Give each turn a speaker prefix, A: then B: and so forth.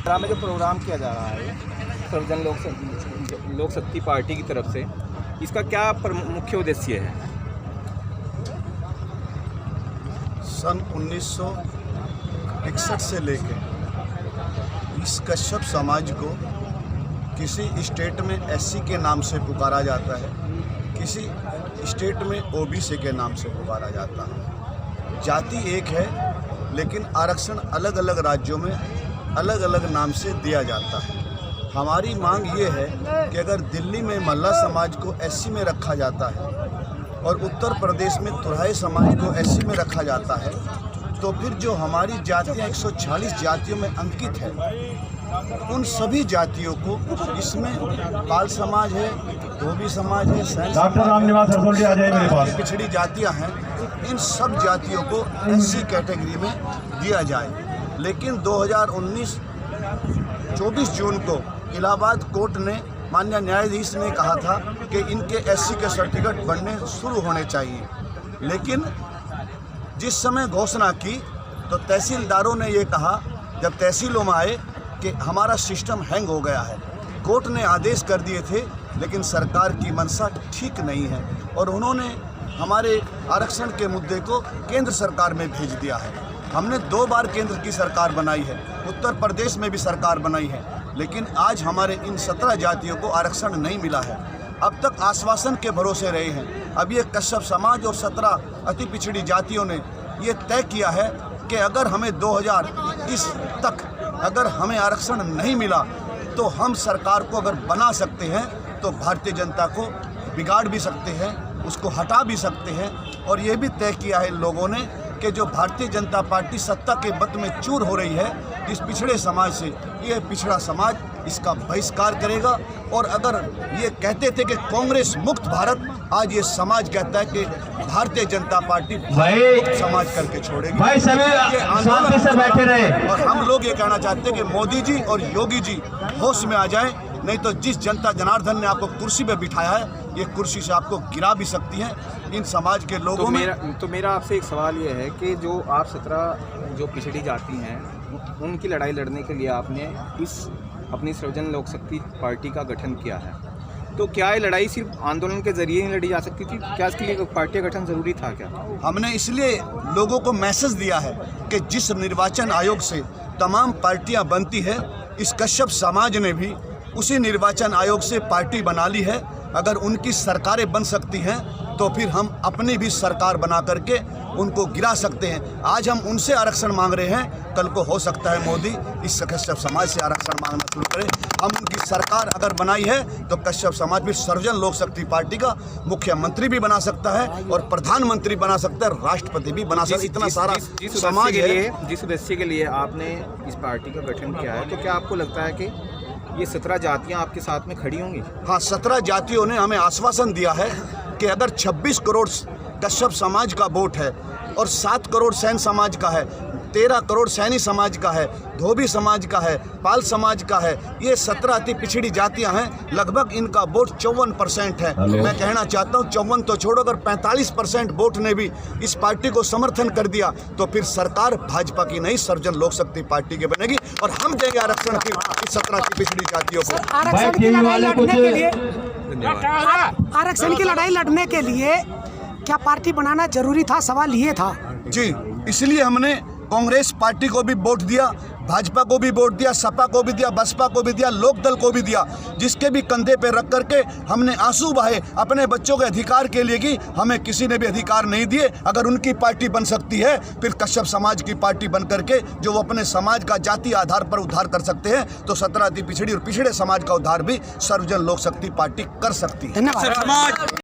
A: में जो प्रोग्राम किया जा रहा है सर्वजन लोक शक्ति पार्टी की तरफ से, इसका क्या मुख्य उद्देश्य है?
B: सन 1961 से लेकर इस कश्यप समाज को किसी स्टेट में एससी के नाम से पुकारा जाता है, किसी स्टेट में ओबीसी के नाम से पुकारा जाता है। जाति एक है लेकिन आरक्षण अलग अलग राज्यों में अलग अलग नाम से दिया जाता है। हमारी मांग ये है कि अगर दिल्ली में मल्ला समाज को एससी में रखा जाता है और उत्तर प्रदेश में तुराई समाज को एससी में रखा जाता है, तो फिर जो हमारी जातियाँ 146 जातियों में अंकित है, उन सभी जातियों को, इसमें पाल समाज है, धोबी समाज है, सैन समाज, पिछड़ी जातियाँ हैं, इन सब जातियों को एससी कैटेगरी में दिया जाए। लेकिन 2019 24 जून को इलाहाबाद कोर्ट ने, माननीय न्यायाधीश ने कहा था कि इनके एससी के सर्टिफिकेट बनने शुरू होने चाहिए। लेकिन जिस समय घोषणा की तो तहसीलदारों ने ये कहा, जब तहसीलों में आए, कि हमारा सिस्टम हैंग हो गया है। कोर्ट ने आदेश कर दिए थे, लेकिन सरकार की मंशा ठीक नहीं है और उन्होंने हमारे आरक्षण के मुद्दे को केंद्र सरकार में भेज दिया है। हमने 2 बार केंद्र की सरकार बनाई है, उत्तर प्रदेश में भी सरकार बनाई है, लेकिन आज हमारे इन 17 जातियों को आरक्षण नहीं मिला है। अब तक आश्वासन के भरोसे रहे हैं। अब ये कश्यप समाज और 17 अति पिछड़ी जातियों ने ये तय किया है कि अगर हमें 2021 तक अगर हमें आरक्षण नहीं मिला तो हम सरकार को अगर बना सकते हैं तो भारतीय जनता को बिगाड़ भी सकते हैं, उसको हटा भी सकते हैं। और ये भी तय किया है लोगों ने कि जो भारतीय जनता पार्टी सत्ता के बत में चूर हो रही है इस पिछड़े समाज से, ये पिछड़ा समाज इसका बहिष्कार करेगा। और अगर ये कहते थे कि कांग्रेस मुक्त भारत, आज ये समाज कहता है कि भारतीय जनता पार्टी मुक्त समाज करके छोड़ेगी।
C: भाई सभी शांति से बैठे रहे।
B: और हम लोग ये कहना चाहते हैं कि मोदी जी और योगी जी होश में आ जाएं, नहीं तो जिस जनता जनार्दन ने आपको कुर्सी पे बिठाया है, ये कुर्सी से आपको गिरा भी सकती है। इन समाज के लोगों
A: तो मेरा आपसे एक सवाल ये है कि जो आप 17 जो पिछड़ी जाति हैं, उनकी लड़ाई लड़ने के लिए आपने इस अपनी सर्वजन लोक शक्ति पार्टी का गठन किया है, तो क्या ये लड़ाई सिर्फ आंदोलन के जरिए ही लड़ी जा सकती थी? क्या इसके लिए पार्टी का गठन जरूरी था क्या?
B: हमने इसलिए लोगों को मैसेज दिया है कि जिस निर्वाचन आयोग से तमाम पार्टियां बनती है, इस कश्यप समाज ने भी उसी निर्वाचन आयोग से पार्टी बना ली है। अगर उनकी सरकारें बन सकती हैं तो फिर हम अपनी भी सरकार बना करके उनको गिरा सकते हैं। आज हम उनसे आरक्षण मांग रहे हैं, कल को हो सकता है मोदी इस कश्यप समाज से आरक्षण मांगना शुरू करे। हम उनकी सरकार अगर बनाई है तो कश्यप समाज भी सर्वजन लोक शक्ति पार्टी का मुख्यमंत्री भी बना सकता है और प्रधानमंत्री बना सकता है, राष्ट्रपति भी बना सकता है। इतना सारा समाज है।
A: जिस उद्देश्य के लिए आपने इस पार्टी का गठन किया है, तो क्या आपको लगता है कि ये 17 जातियां आपके साथ में खड़ी होंगी?
B: हाँ, 17 जातियों ने हमें आश्वासन दिया है कि अगर 26 करोड़ कश्यप समाज का वोट है और 7 करोड़ सैन समाज का है, 13 करोड़ सैनी समाज का है, धोबी समाज का है, पाल समाज का है, ये 17 अति पिछड़ी जातियां हैं, लगभग इनका वोट 54% है। मैं कहना चाहता हूं 54 तो छोड़ो, अगर 45% वोट ने भी इस पार्टी को समर्थन कर दिया तो फिर सरकार भाजपा की नहीं, सर्वजन लोक शक्ति पार्टी की बनेगी और हम देंगे आरक्षण की 17 अति पिछड़ी जातियों को।
D: आरक्षण की लड़ाई लड़ने के लिए क्या पार्टी बनाना जरूरी था? सवाल ये था
B: जी, इसलिए हमने कांग्रेस पार्टी को भी वोट दिया, भाजपा को भी वोट दिया, सपा को भी दिया, बसपा को भी दिया, लोकदल को भी दिया, जिसके भी कंधे पे रख करके हमने आंसू बहाए अपने बच्चों के अधिकार के लिए कि हमें किसी ने भी अधिकार नहीं दिए। अगर उनकी पार्टी बन सकती है, फिर कश्यप समाज की पार्टी बन करके जो वो अपने समाज का जाति आधार पर उद्धार कर सकते हैं, तो 17 अति पिछड़ी और पिछड़े समाज का उद्धार भी सर्वजन लोक शक्ति पार्टी कर सकती है।
D: धन्यवाद।